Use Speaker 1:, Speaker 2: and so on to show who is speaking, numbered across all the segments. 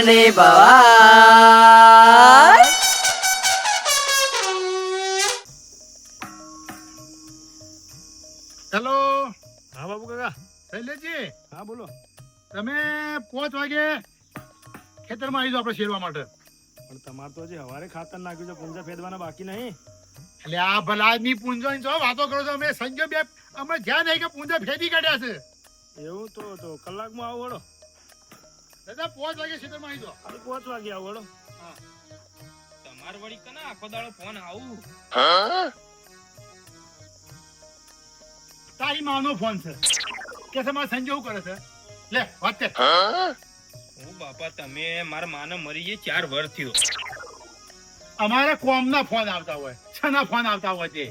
Speaker 1: ની ભવાય.
Speaker 2: હેલો.
Speaker 3: હા બાબુ કાકા.
Speaker 2: શૈલેષજી,
Speaker 3: હા બોલો.
Speaker 2: તમે 5 વાગે ખેતરમાં આવી જાઓ આપણે શેરવા માટે.
Speaker 3: પણ તમારે તો હજી હવારે ખાતર નાખ્યું છે, પૂંજા ફેદવાના બાકી નહીં.
Speaker 2: એટલે આ ભલા આદમી પૂંજોની છો વાતો કરો છો. અમે સંજય બે અમે જ્યાં નહીં કે પૂંજા ફેદી કાઢ્યા છે.
Speaker 3: એવું તો કલાકમાં આવો વળો.
Speaker 2: દાદા 5 વાગે ખેતરમાં આવી જાઓ.
Speaker 3: અરે 5 વાગે આવો વળો.
Speaker 4: તમાર વળી કના આખો દાડો ફોન આવું
Speaker 2: તારી માનો ફોન છે કે તમારે સંજય શું કરે છે? લે વાત કર.
Speaker 4: હું બાપા તમે મારા માને મરી ગઈ 4 વર્ષ થયો.
Speaker 2: અમારે કોમના ફોન આવતા હોય, છના ફોન આવતા હોય છે.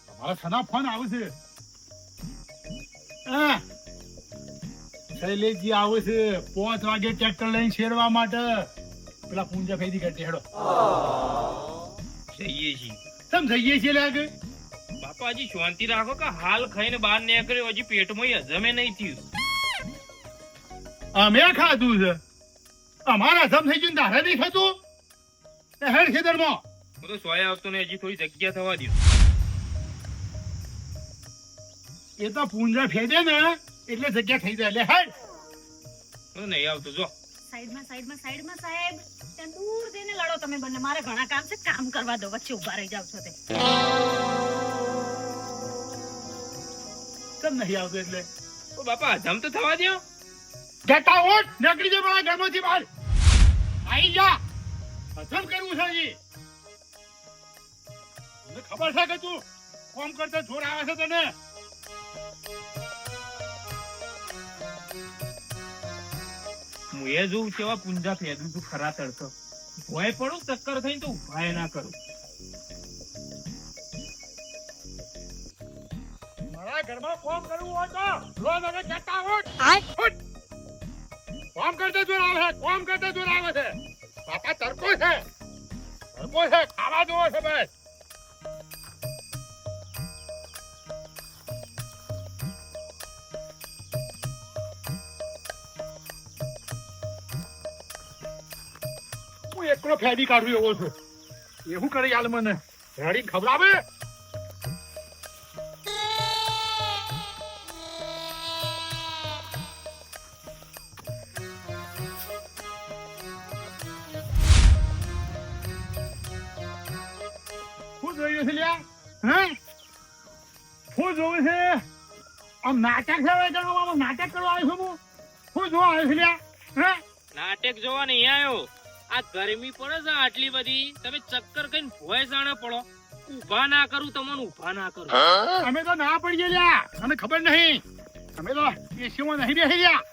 Speaker 2: તમારા છના ફોન આવે છે. હા, શૈલેષજી આવે છે 5 વાગે ટ્રેક્ટર લઈને શેરવા માટે. પેલા પૂંજા ફેરી કરતી હેડો.
Speaker 4: જઈએ છીએ
Speaker 2: તમ જઈએ છીએ લાગે.
Speaker 4: બાપા હજી શાંતિ રાખો કે હાલ ખાઈને બહાર નીકળ્યો હજી પેટમાં હજમે નહીં થયું.
Speaker 2: અમે ખાધું છે. અમારા હજમ થઈ ગયું તારે નહીં ખાતું. હેડ ખેતરમાં.
Speaker 4: હું તો સોય આવતો ને હજી થોડી જગ્યા થવા દો.
Speaker 2: એ તો પૂંજા ફેદે ને એટલે જગ્યા થઈ જાય. લે હેડ.
Speaker 4: હું તો નહીં આવતો જો.
Speaker 5: સાઈડમાં સાહેબ ત્યાં દૂર જઈને લડો તમે બંને. મારે ઘણા કામ છે, કામ કરવા દો. વચ્ચે ઉભા રહી જાવ છો તે.
Speaker 2: કેમ નહીં આવતું એટલે?
Speaker 4: ઓ બાપા હજમ તો થવા દો.
Speaker 2: Get out. નીકળી જા મારા ઘરમાંથી બહાર. આવી જા. હજમ કરવું છે હજી. મને ખબર છે કે તું કોમ કરતા જોર આવે છે તને.
Speaker 4: હું એ જોઉં કેવા પૂંજા ફેદું છું ખરા તડકો. ભોય પડું ચક્કર થઈને તો ઉભાય ના કરું.
Speaker 2: મારા ઘરમાં કોમ કરવું હોય તો રોજ હવે ગેટ આઉટ. કોમ કરતા જોર આવે છે, કોમ કરતા જોર આવે છે. બાપા તડકો છે, તડકો છે. ખાવા જોવો છે બસ. હું એકલો ફેરી કાઢું એવો છું. એવું કરે યાર મને રેડી ખવડાવે. શું જોયું છે લ્યા? હે શું જોયું છે? આમ નાટક છે હવે આમ નાટક કરવા આવ્યો છું હું. શું જોવા આવ્યો છે લ્યા? હે
Speaker 4: નાટક જોવા નહીં આવ્યો. આ ગરમી પડે છે આટલી બધી, તમે ચક્કર કઈને ભોય જાણે પડો. ઉભા ના કરું તમને, ઉભા ના કરું.
Speaker 2: અમે તો ના પડીએ લ્યા. અમને ખબર નહીં. અમે તો એસીમાં નહીં બેસી ગયા.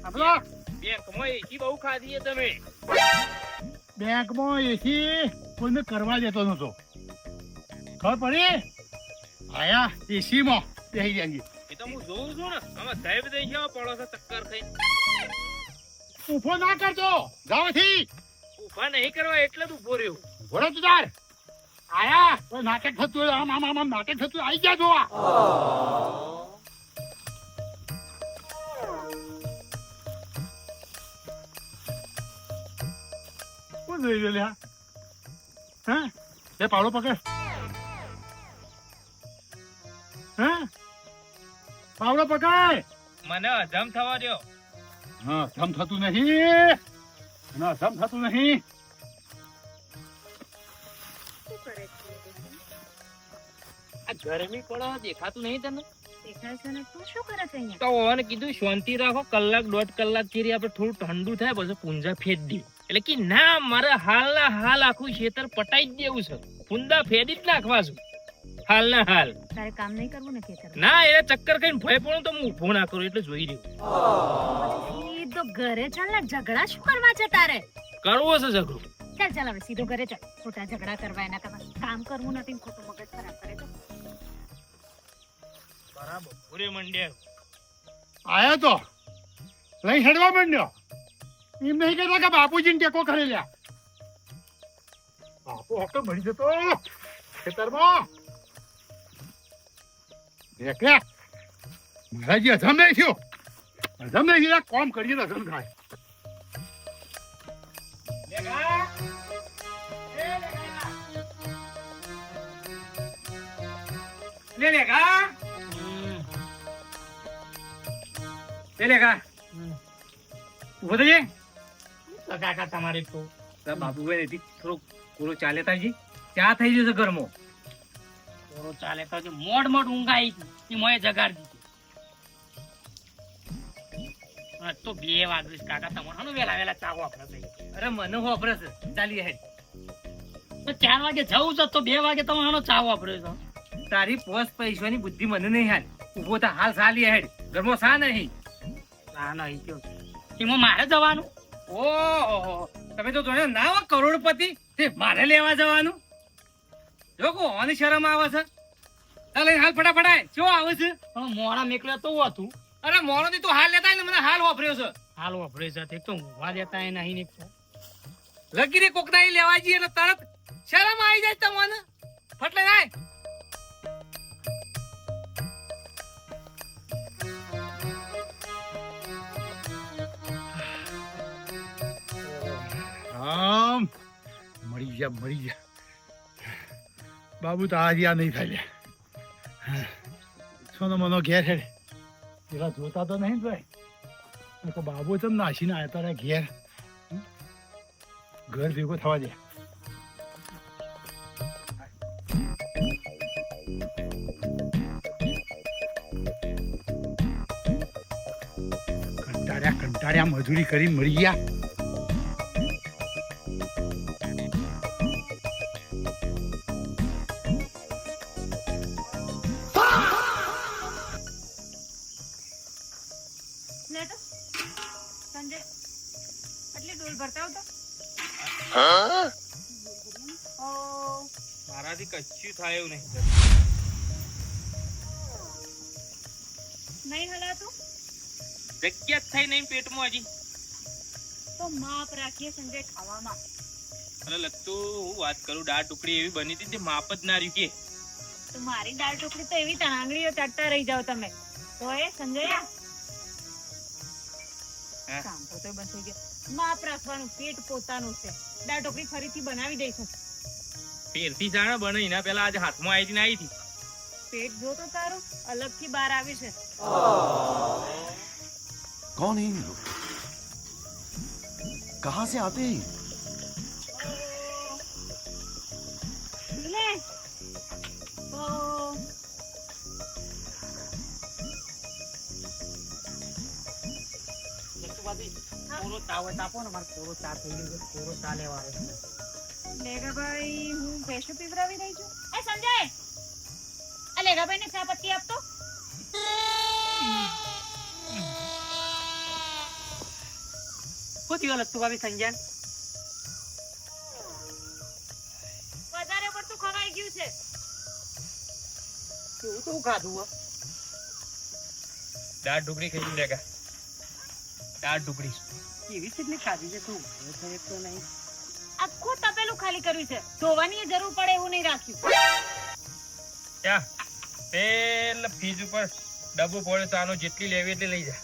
Speaker 2: અમે તો
Speaker 4: બેંકમાં એસી બહુ ખાધી તમે.
Speaker 2: બેંકમાં એસી કોઈને કરવા દેતો નતો. ખબર પડી? આયા એસીમાં બેસી ગયા.
Speaker 4: એ તો હું જોઉં છું ને. આમાં સાહેબ દઈ કેવા પડો છે ચક્કર ખાઈને.
Speaker 2: ઉભો ના કરતો ગાવથી.
Speaker 4: ઉભા નહીં કરવા એટલે જ ઉભો રહ્યો.
Speaker 2: ભરો તું તાર. આયા કોઈ નાટક થતું હોય, આમ આમ આમ આમ નાટક થતું હોય, આઈ ગયા જોવા. કોણ જોઈ ગયો લ્યા? હે એ પાવડો પકડ. હે પાવડો પકડ.
Speaker 4: મને હજમ થવા દો.
Speaker 2: હા જમ થતું નહીં. ના જમ થતું નહીં.
Speaker 4: આ ગરમી પડે દેખાતું નહીં તને?
Speaker 5: દેખાય છે ને? તું શું કરે છે અહીંયા?
Speaker 4: તો ઓને કીધું શાંતિ રાખો, કલાક દોઢ કલાક કરી આપણે થોડું ઠંડુ થાય પછી પૂંજા ફેદ દે. એટલે કે ના મારે હાલના હાલ આખું ખેતર પટાઈ જ દેવું છે. પૂંજા ફેદી જ નાખવા છું હાલના હાલ.
Speaker 5: તારે કામ નહીં કરવું ને ખેતરમાં?
Speaker 4: ના એ ચક્કર કઈને ભય પડું તો હું ઉભો ના કરું એટલે જોઈ રહ્યું.
Speaker 5: સીધો ઘરે ચાલ ને. ઝઘડા શું કરવા છે તારે?
Speaker 4: કરવો છે ઝઘડો.
Speaker 5: ચાલ ચાલ હવે સીધો ઘરે ચાલ. ખોટા ઝઘડા કરવા એના કરતા કામ કરવું નથી ને ખોટું મગજ ખરાબ કરે છે.
Speaker 4: બરાબર પૂરે મંડ્યા.
Speaker 2: આયા તો લઈ હેડવા માંડ્યો. એમ નહીં કહેતા કે બાપુજીને ટેકો કરી લ્યા. બાપુ હપ્તો મળી જતો ખેતરમાં. મારા જે હજમ નહીં થયો. હજમ નહીં થયો. કોમ કરીએ તો હજમ થાય. લે લેખા લે લેખા ઉભો થજે.
Speaker 4: કાકા તમારે તો
Speaker 2: બાબુભાઈ નથી થોડું કોરો ચાલે તાજી ચા થઈ જશે ઘરમાં.
Speaker 4: થોડો ચાલે તો હજી મોડ ઊંઘ આવી હતી મોએ જગાડી દીધી. આજ તો 2 વાગે કાકા તમારે વેલા ચાવો આપણે
Speaker 2: અરે મને વાપરે છે ચાલી હેડ.
Speaker 4: તો 4 વાગે જવું છે તો 2 વાગે તમારો ચાવો વાપર્યો છે.
Speaker 2: તારી પોસ પૈસાની બુદ્ધિ મને નહીં હાલ. ઉભો થા હાલ ચાલી હેડ. ઘરમાં શા નહીં.
Speaker 4: ના નહીં કયો એમાં મારે જવાનું.
Speaker 2: ઓહો તમે તો જોડે ના હો કરોડપતિ તે મારે લેવા જવાનું. જો કો ઓની શરમ આવે છે. ચાલ હાલ ફટાફટાય શું આવે છે.
Speaker 4: પણ મોડા મેકલ્યા તો હતું.
Speaker 2: અરે મોનો થી તું હાલ લેતા ને મને હાલ વાપર્યો છે.
Speaker 4: હાલ વાપરે છે એક તો ઊંઘવા દેતા એ નહીં ને
Speaker 2: લગીરી કોકના લેવા જઈએ એટલે તરત શરમ આવી જાય તમને. ફટલે જાય. આમ મરી જા બાબુ તો આજે આ નહીં થાય. સોનો મનો ઘેર હેડ એવા જોતા તો નહીં ભાઈ. બાબુ તો નાસીને આવ્યા તારા ઘેર. ઘર ભેગો થવા દે. કંટાળ્યા મજૂરી કરી મરી ગયા.
Speaker 5: સંજય આટલી ડોલ ભરતા આવતો.
Speaker 4: મારાથી કચ્યું થાય એવું નહીં.
Speaker 5: નહીં હલાતું
Speaker 4: જગ્યા જ થઈ નહીં પેટમાં હજી.
Speaker 5: તો માપ રાખીએ સંજય ખાવામાં.
Speaker 4: અરે લગતું હું વાત કરું દાળ ટુકડી એવી બની હતી માપ જ ના રહ્યું કે.
Speaker 5: તો મારી દાળ ઢોકળી તો એવી તણાંગળીઓ ચાટતા રહી જાવ તમે. તો એ સંજય કામ તો બંધ થઈ ગયો. માપ રાખવાનું પેટ પોતાનું છે. દાળ ઢોકળી ફરીથી બનાવી દઈશું.
Speaker 4: પેરથી જાણે બને એના પેલા આજે હાથમાં આવી હતી ને આવી હતી.
Speaker 5: પેટ જો તો તારું અલગથી બહાર આવી છે.
Speaker 1: कौन है इन लोग कहां से आते हैं
Speaker 5: લે ઓ
Speaker 4: પૂરો તાવ તાપો ને મારે પૂરો ચા થઈ ગયો. પૂરો ચા લેવા આવે.
Speaker 5: લેગાભાઈ હું ભેંસો પીવડાવી રહી છું. એ સંજય આ લેગાભાઈ ને ચા પત્તી આપતો.
Speaker 4: કોતી લગતું ભાભી સંજ્ઞાન
Speaker 5: વધારે પડતું ખવાઈ ગયું છે.
Speaker 4: તું તો ખાધું દાળ ઢોકળી ખાઈ લેગા. દાળ ઢોકળી એવી કેટલી ખાધી છે તું? તો નહીં
Speaker 5: આખું તપેલું ખાલી કર્યું છે. ધોવાની જરૂર પડે એવું નહીં રાખ્યું.
Speaker 4: જા તેલ ફ્રીજ ઉપર ડબ્બો પડ્યો ચાનો જેટલી લેવી એટલી લઈ જા.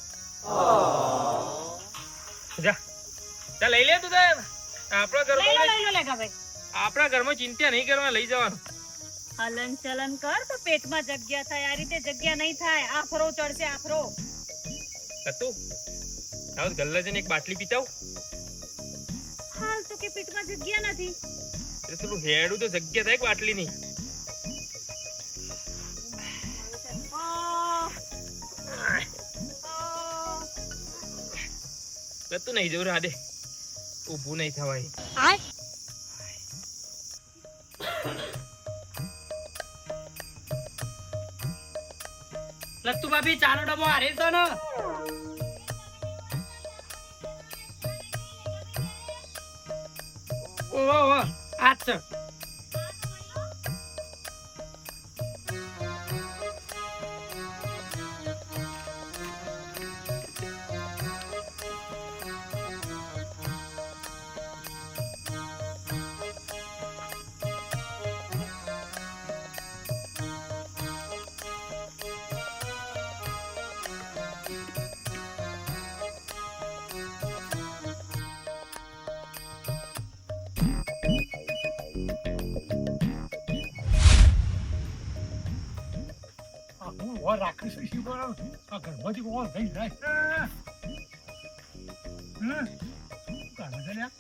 Speaker 4: જા જા લઈ લે તું તો. આપણા ઘરમાં
Speaker 5: લઈ લો લેગાભાઈ.
Speaker 4: આપણા ઘરમાં ચિંતા નહીં કરવા લઈ જવાનું.
Speaker 5: હલન ચલન કર તો પેટમાં જગ્યા થાય. આ રીતે જગ્યા નહીં થાય. આફરો ચડશે આફરો.
Speaker 4: હતું આવ ગલ્લા જઈને એક બાટલી પીતાવ.
Speaker 5: હાલ તો કે પેટમાં જગ્યા નથી.
Speaker 4: એટલે થોડું હેડું તો જગ્યા થાય બાટલી ની. તું નહીં જવું રાધે ઊભું નહીં થવાય. લત્તુ ભાભી ચાનો ડબ્બો હારે છે ને. ઓહો આ છે.
Speaker 2: હોવા રાખીશ શી બોલો આ ઘરમાંથી કોણ થઈ જાય કામ છે લ્યા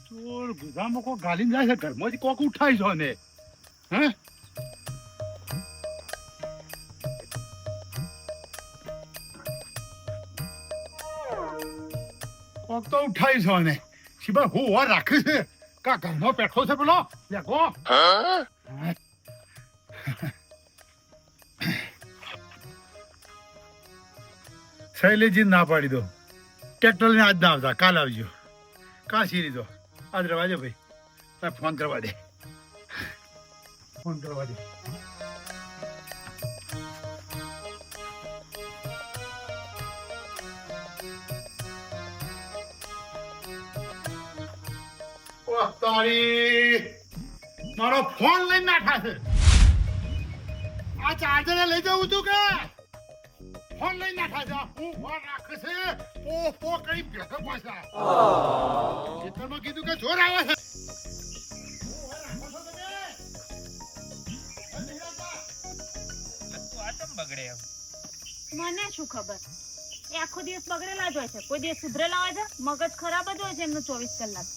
Speaker 2: ચોર ગુજામાં કોક ગાલીને જાય છે ઘરમાંથી કોક ઉઠાઈ છો ને હે કોક તો ઉઠાઈ છો ને શિબા હું હોવા રાખી છે કા ઘરમાં બેઠો છે પેલો લેખો શૈલેજી ના પાડી દો ટ્રેક્ટર લઈને આજ ના આવતા કાલ આવજો કાં સીરી દો આજ રવા દે ભાઈ તારે ફોન કરવા દે ફોન કરવા દે ઓહ તારી મારો ફોન લઈને નાખા છે આ ચાર્જર લઈ જવું તું કે ફોન લઈને નાખા છે હું ફોન રાખે છે પો કરી ભેગો પાછા ખેતરમાં કીધું કે જોર આવે છે
Speaker 4: બગડે એમ
Speaker 5: મને શું ખબર એ આખો દિવસ બગડેલા જ હોય છે કોઈ દિવસ સુધરેલા હોય છે મગજ ખરાબ જ હોય છે એમનું 24 કલાક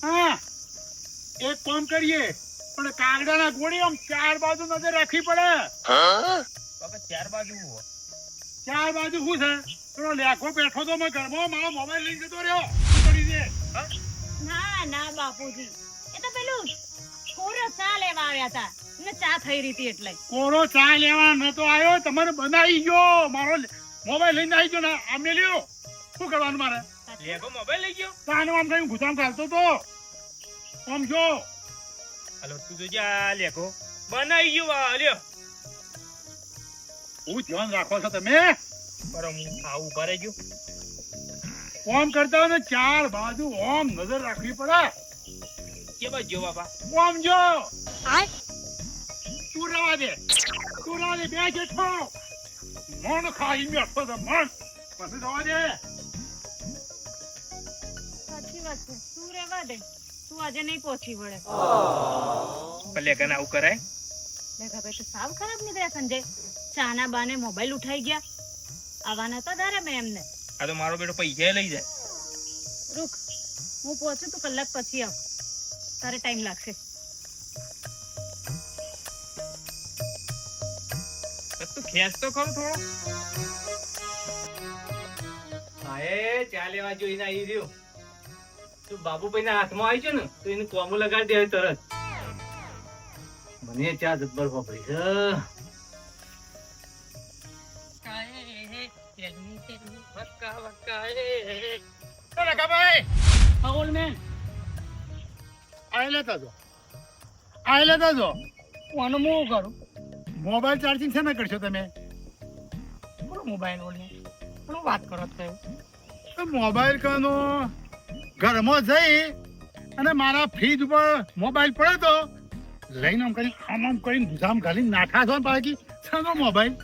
Speaker 2: હા એક કામ કરીએ પણ કાગડાના ગોળી આમ ચાર બાજુ નજર રાખવી પડે
Speaker 4: બાપા ચાર બાજુ હું
Speaker 2: ચાર બાજુ શું છે પેલો લેખો બેઠો તો મેં ઘરમાં મારો મોબાઈલ લઈને જતો રહ્યો શું કરી દે
Speaker 5: ના ના બાપુજી એ તો પેલું કોરો ચા લેવા આવ્યા હતા ને ચા થઈ રહી હતી એટલે
Speaker 2: કોરો ચા લેવા નતો આવ્યો તમારે બનાવી ગયો મારો મોબાઈલ લઈને આવી ગયો ને આમને લ્યો શું કરવાનું મારે
Speaker 4: લેગો મોબાઈલ લઈ ગયો
Speaker 2: તાનો આમ કઈ ગુજામ ચાલતો તો આમ જો
Speaker 4: હાલો તું તો જા લેગો બનાવી ગયો આ લ્યો
Speaker 2: હું ધ્યાન રાખો છો તમે
Speaker 4: પર હું આવું ભરે ગયો
Speaker 2: ઓમ કરતા હોય ને ચાર બાજુ ઓમ નજર રાખવી પડે
Speaker 4: કે બસ જો બાપા
Speaker 2: ઓમ જો
Speaker 5: આય
Speaker 2: તું રવા દે બે જેઠો મન ખાઈ બેઠો તો મન પછી રવા દે
Speaker 5: સાચી વાત છે તું રહેવા દે તું આજે નહીં પહોંચી વળે
Speaker 4: ભલે કને આવું કરાય
Speaker 5: લેખા ભાઈ તો સાવ ખરાબ નીકળ્યા સંજય ચાના બાને મોબાઈલ ઉઠાઈ ગયા આવવાના તો ધારે મેં એમને
Speaker 4: આ તો મારો બેટો પૈસા લઈ જાય
Speaker 5: રૂક હું પહોંચું તું કલાક પછી આવ તારે ટાઈમ લાગશે
Speaker 4: તું ખેંચ તો ખરો થોડો
Speaker 6: હા એ ચા લેવા જોઈને આવી રહ્યો તું બાબુભાઈ ના હાથમાં આવી છે ને તો એને કોમો લગાડી દે તરત મને ચા જબ્બર વાપરી છે
Speaker 2: ઓલ મેન આઈ લેતા જો કોનો મો કરું મોબાઈલ ચાર્જિંગ છે ને કરશો તમે
Speaker 4: મોબાઈલ ઓને પણ વાત કરો તો
Speaker 2: મોબાઈલ કનો ઘરમાં જઈ અને મારા ફ્રીજ ઉપર મોબાઈલ પડે તો લઈને આમ કરીને ગુજામ ઘાલીને નાખા છો બાકી શાનો મોબાઈલ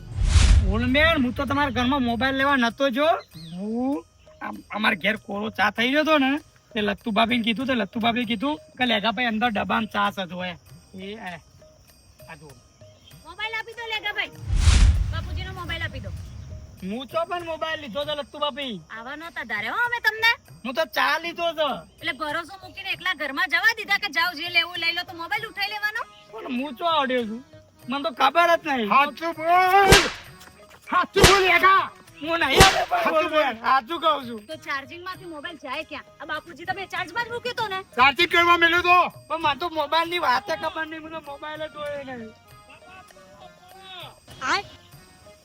Speaker 7: ઓલમેન હું તો તમારા ઘરમાં મોબાઈલ લેવા નતો જો હું અમારા ઘેર કોરો ચા થઈ ગયો હતો ને તે લત્તુ ભાભીને કીધું કે લેગા ભાઈ અંદર ડબ્બામાં ચા સજો એ આ જો
Speaker 5: મોબાઈલ આપી દો લેગા ભાઈ બાપુજીનો મોબાઈલ આપી દો
Speaker 7: હું તો પણ મોબાઈલ લીધો તો લત્તુ ભાભી
Speaker 5: આવા નહોતા ધારે હો અમે તમને
Speaker 7: હું તો ચા લીધો તો
Speaker 5: એટલે ભરોસો મૂકીને એકલા ઘરમાં જવા દીધા કે જાવ જે લેવું લઈ લો તો મોબાઈલ ઉઠાઈ લેવાનો
Speaker 7: પણ હું તો આવડ્યો છું મને તો ખબર જ નહીં
Speaker 2: સાચું બોલ લેગા
Speaker 7: હું નહીં આવે સાચું કહું છું
Speaker 5: તો ચાર્જિંગ માંથી મોબાઈલ જાય ક્યાં આ બાપુજી તમે ચાર્જમાં જ મૂક્યો તો ને
Speaker 2: ચાર્જિંગ કરવા મેલ્યો તો
Speaker 7: પણ મને તો મોબાઈલ ની વાત ખબર નહીં મને મોબાઈલ જ જોયો નહીં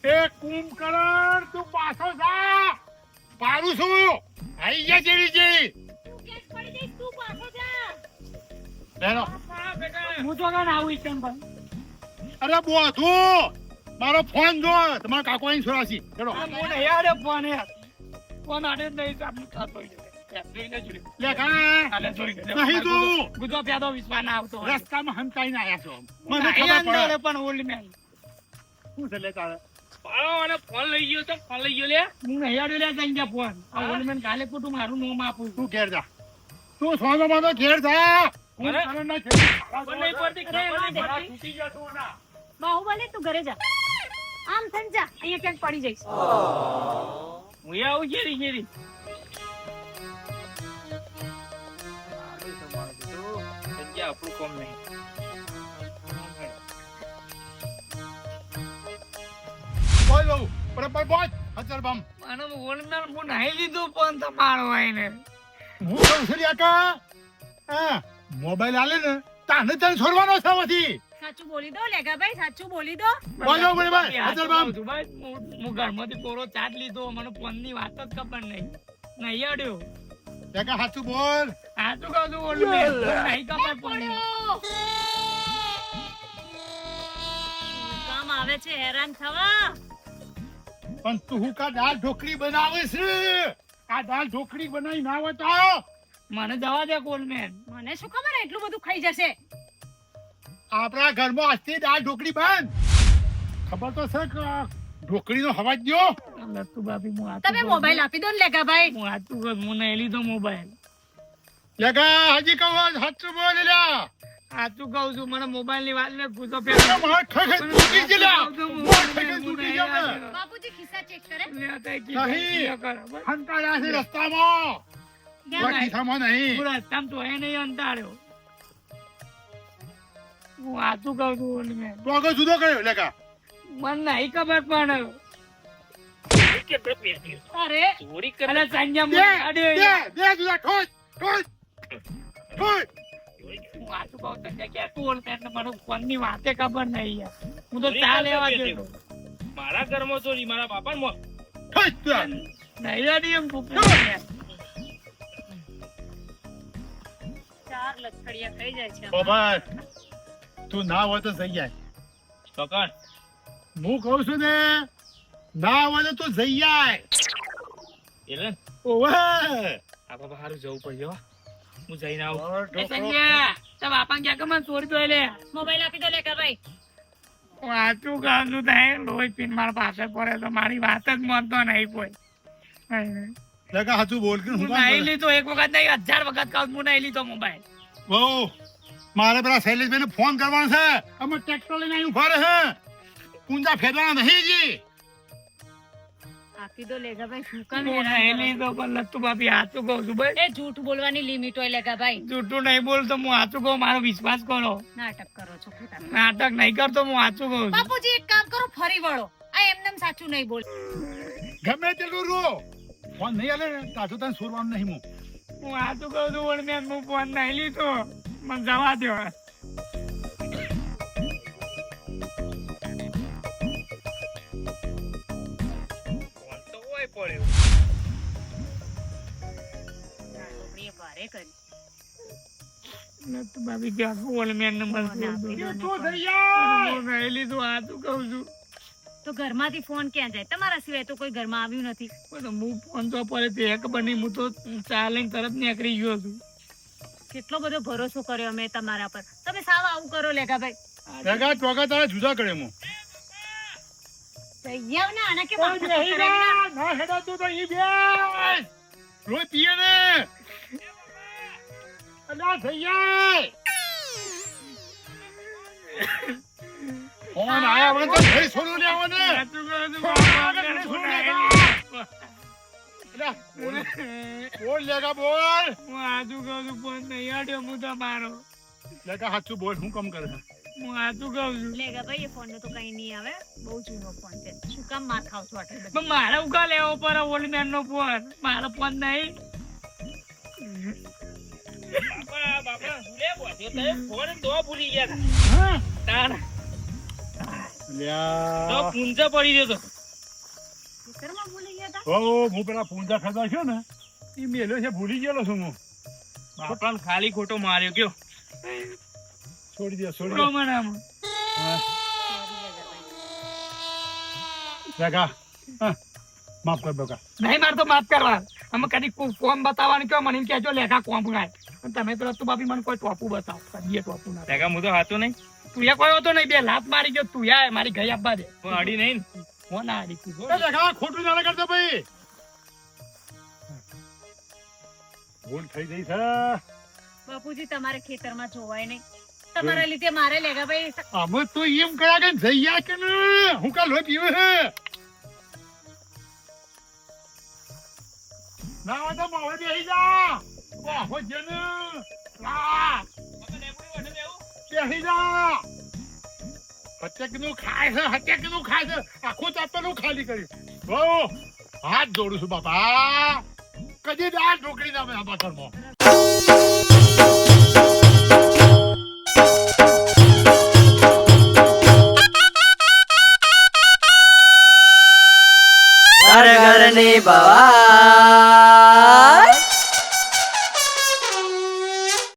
Speaker 2: એ કુંભકરણ તું પાછો જા પાડું છું આઈ ગયા જેવી છે
Speaker 5: તું કેસ પડી જઈશ તું પાછો જા
Speaker 2: લેનો
Speaker 7: હું તો કાન આવું ઈચ્છન ભાઈ
Speaker 2: અરે બોધુ મારો ફોન જો તમારા કાકો અહીં છોરાસી ચલો
Speaker 7: હું નહીં આડે ફોન યાર ફોન આડે જ નહીં આપનું થતો
Speaker 2: લે કા નહીં તો
Speaker 7: ગુજો પ્યાદો વિશ્વાસ ના આવતો હોય.
Speaker 2: રસ્તામાં હંતાઈને આયા છો મને
Speaker 7: નહીં
Speaker 2: ખબર
Speaker 7: અંદર
Speaker 2: પડે
Speaker 7: પણ ઓલ્ડ મેન
Speaker 2: શું છે લે તારે
Speaker 4: પાડો અને ફોન લઈ ગયો તો ફોન લઈ ગયો લે
Speaker 7: હું નહીં આડ્યો લે સંજ્ઞા ફોન આ ઓલમેન કાલે ખોટું મારું નોમ આપું
Speaker 2: તું ઘેર જા, તું સોનો માનો ઘેર જા. હું
Speaker 4: મને-
Speaker 2: તને ના ખેતી
Speaker 4: ખબર નહીં પડતી
Speaker 5: અરે
Speaker 4: ખબર
Speaker 5: વાહ,
Speaker 4: નહીં
Speaker 2: મારા
Speaker 4: પડતી.
Speaker 2: તૂટી ગયા તું ના.
Speaker 5: બાહુબલી તું ઘરે જા. આમ થઈને જા, અહીંયા ક્યાંક પડી જઈશ.
Speaker 4: હું આવું ઘેરી ઘેરી સંજ્ઞા આપણું કામ નહીં
Speaker 2: બોલ બહુ, બરાબર બોલ. હજાર બમ.
Speaker 7: અને ઓલમેન હું નહીં લીધું પણ તમારો આઈને
Speaker 2: હું કહું છું લ્યા કા, હા, મોબાઈલ આલે ને તાને તને છોડવાનો છે હવેથી.
Speaker 5: સાચું બોલી દો લેગાભાઈ, સાચું બોલી દો.
Speaker 2: બોલો બરાબર, હજાર બમ.
Speaker 7: હું ઘરમાંથી કોરો ચાટ લીધો મને ફોન ની વાત જ ખબર નહીં નહીં આડ્યો
Speaker 2: લ્યા કા સાચું બોલ.
Speaker 7: આ તો કહું છું ઓલમેન નહીં ખબર પડી
Speaker 5: પડ્યો. શું કામ આવે છે હેરાન થવા?
Speaker 2: પણ તું હું કા દાળ ઢોકળી બનાવે છે? આ દાળ ઢોકળી બનાવી ના હોય તો
Speaker 7: મને જવા દે ઓલમેન
Speaker 5: મને શું ખબર એટલું બધું ખાઈ જશે.
Speaker 2: આપણા ઘરમાં આજથી દાળ ઢોકળી બંધ. ખબર તો છે કે ઢોકળીનો અવાજ દ્યો.
Speaker 7: લત્તુ બાપી હું આ
Speaker 5: તમે મોબાઈલ આપી દો ને લેગાભાઈ.
Speaker 7: હું આતું કર હું નહીં લીધો મોબાઈલ
Speaker 2: લગા હજી કહું સાચું બોલ લ્યા.
Speaker 7: આતું કહું છું મને મોબાઈલ ની વાત ને પૂછો
Speaker 2: માર ખખે તૂટી ગયેલા. માર ખખે તૂટી ગયા ને.
Speaker 5: બાપુજી ખિસ્સા ચેક કરે.
Speaker 2: નહીં. હંતાડ્યા છે રસ્તામાં.
Speaker 5: ક્યાં
Speaker 2: આ ખિસ્સામાં નહીં.
Speaker 7: રસ્તામાં તો એ નહીં અંતાડ્યો હું આતું કહું છું ઓલમેન
Speaker 2: તું આગળ જુદો કર્યો લગા.
Speaker 7: મને નહીં ખબર પણ
Speaker 4: કેટલો પેટ્યો
Speaker 5: અરે
Speaker 4: ચોરી
Speaker 7: અરે
Speaker 4: કરે
Speaker 7: સંજ્ઞા
Speaker 2: દે,
Speaker 7: મને આડ્યો
Speaker 2: દે, દે જુદા. ઠોચ, ઠોચ, ઠોચ.
Speaker 7: હું આતું કહું સંજ્ઞા કે તું ઓલમેન ને મને ફોન ની વાતે ખબર નહીં યાર હું તો
Speaker 4: ચોરી
Speaker 7: ચા
Speaker 4: કરતો
Speaker 7: લેવા
Speaker 4: પેટ્યો.
Speaker 7: ગયો
Speaker 4: મારા ઘરમાં ચોરી મારા બાપા ને
Speaker 2: ઠોચ તું.
Speaker 7: નહીં આડી એમ ફૂફે
Speaker 5: 4 લથડિયા ખાઈ જાય છે.
Speaker 2: બાબા, તું ના હોય તો જઈ જાય.
Speaker 4: પકડ
Speaker 2: હું કહું છું ને, ના હોય તો તું જઈ જાય.
Speaker 4: એટલે
Speaker 2: ઓવે.
Speaker 4: આ બાપા હારું જવું પડ્યો હું જઈને આવું
Speaker 7: એ સંજ્ઞા તો બાપા ક્યાં કે મને ચોરી તો લે
Speaker 5: મોબાઈલ આપી દો લેગાભાઈ.
Speaker 7: હું આતું કહું છું તારે લોહી પીને મારા પાસે પડે તો મારી વાત જ માનતો નહીં કોઈ
Speaker 2: લગા સાચું બોલ કે હું
Speaker 7: હું
Speaker 2: કામ
Speaker 7: નહીં
Speaker 2: કરું?
Speaker 7: લીધો એક વખત નહીં 1000 વખત કહું હું નહીં લીધો મોબાઈલ
Speaker 2: બહુ મારે પેલા શૈલેષભાઈને ફોન કરવાનો છે. અમે ટ્રેક્ટર લઈને અહીં ઉભા રહે. કુંજા ફેરવાના નહીં જી.
Speaker 5: આપી દો લેગાભાઈ. શું કામ
Speaker 7: હું
Speaker 5: હેરાન
Speaker 7: નહીં
Speaker 5: કરો?
Speaker 7: લીધો પણ લત્તુ ભાભી આતું કહું છું ભાઈ
Speaker 5: એ જૂઠ બોલવાની લિમિટ હોય લેગાભાઈ.
Speaker 7: જૂઠું નહીં બોલતો હું આતું કહું મારો વિશ્વાસ કરો
Speaker 5: નાટક કરો છો ખોટા.
Speaker 7: નાટક નહીં કરતો હું આતું કહું છું
Speaker 5: બાપુજી એક કામ કરો, ફરી વળો. આ એમનેમ સાચું નહીં બોલ.
Speaker 2: ગમે તેટલું રો ફોન નહીં આલે ને તાજો તને સુરવાનું નહીં હું.
Speaker 7: હું આતું કહું છું ઓળમેન હું ફોન નહીં લીધો મને જવા દો
Speaker 4: ફોન તો હોય પડ્યો
Speaker 5: છોકરીએ ભારે કરી.
Speaker 7: લત્તુ ભાભી ક્યાં ઓળમેન ને મને
Speaker 5: ફોન આપી દો ને
Speaker 2: તું
Speaker 5: ફોન.
Speaker 2: જઈ જાય.
Speaker 7: હું નહીં લીધું આતું કહું છું
Speaker 5: તો ઘરમાંથી ફોન ક્યાં જાય? તમારા સિવાય તો કોઈ ઘરમાં આવ્યું નથી.
Speaker 7: પણ હું ફોન તો પડે તે એક બની હું તો ચા લઈને તરત નીકળી ગયો છું
Speaker 5: કેટલો બધો ભરોસો કર્યો અમે તમારા પર. તમે સાવ આવું કરો લેગાભાઈ.
Speaker 2: લગા ટોકા તારા જુદા કરે હું.
Speaker 5: જઈ આવ ને, આના કેમ
Speaker 2: ઓય
Speaker 5: માથા
Speaker 2: બેહી
Speaker 5: કરાવી ના?
Speaker 2: જા. ના હેડા તું તો અહીં બેસ. લોહી પીએ ને. અલા થઈ જાય. ફોન આયા વગર તો ઘરે છોડું ને આવો ને.
Speaker 7: આતું કહું છું
Speaker 2: ફોન
Speaker 7: બાપા,
Speaker 2: આગળ
Speaker 7: હું
Speaker 2: નહીં
Speaker 7: નહીં
Speaker 2: છોડું
Speaker 7: લીધો.
Speaker 2: અલા, બોલ લેગા બોલ.
Speaker 7: હું આતું કહું છું ફોન નહીં આડ્યો હું તમારો
Speaker 2: લેગા સાચું બોલ. હું કામ કરે?
Speaker 7: હું આતું કહું છું
Speaker 5: લેગાભાઈ એ ફોન તો કઈ નહીં આવે. બહુ જૂનો ફોન છે. શું કામ માર ખાવ છો આટલી બધી?
Speaker 7: પણ મારે ઉકા લેવો પડે ઓલમેન નો ફોન મારો ફોન નહીં
Speaker 4: બાપા બાપા ભૂલે બોલ્યો તમે ફોન તો ભૂલી ગયા તા.
Speaker 2: હા?
Speaker 4: તાર તો
Speaker 2: લ્યા.
Speaker 4: પૂંજા પડી ગયો તો
Speaker 5: ખેતરમાં ભૂલી ગયા હતા?
Speaker 2: ઓ, હું પેલા પૂંજા ખાધા છે ને એ મેલ્યો છે, ભૂલી ગયેલો છું હું.
Speaker 4: બાપાને ખાલી ખોટો માર્યો કયો
Speaker 2: છોડી દે, છોડી દે.
Speaker 7: રોમનામાં.
Speaker 2: હા,
Speaker 5: સોરી લેગાભાઈ.
Speaker 2: લેગા. હા, માફ કર બકા.
Speaker 7: નહીં મારે તો માફ કરવા અમે કદી ફોન બતાવવાનું કયો મને એમ કહેજો લેખા કોમ ગાય અને તમે પેલા તું બાપી મને કોઈ ટોપું બતાવો કદીએ ટોપું ના
Speaker 4: હું તો હાથો નહીં
Speaker 7: તું એ કોઈ હતો નહીં બે લાત મારી ગયો તું યાર મારી ઘરે આપવા દે
Speaker 4: પણ અડી નહીં ને.
Speaker 7: ફોન આડી તું જો.
Speaker 2: એ લેખા ખોટું ના કરતો ભાઈ ભૂલ થઈ ગઈ છે
Speaker 5: બાપુજી તમારે ખેતરમાં જોવાય નહીં તમારા લીધે મારે લેગા ભાઈ
Speaker 2: અમે તો એમ કર્યા કે જઈયા કે ને હું કા લો પીવે છે ના હોય તો મોડે બેસી જા વાહો જન લા બેસી જા હત્યાકનું ખાય છે હત્યાકનું ખાય છે આખું ચાપેલું ખાલી કર્યું બહુ હાથ જોડું છું બાપા કદી દાળ ઢોકળી ના મેં આ પાછળમાં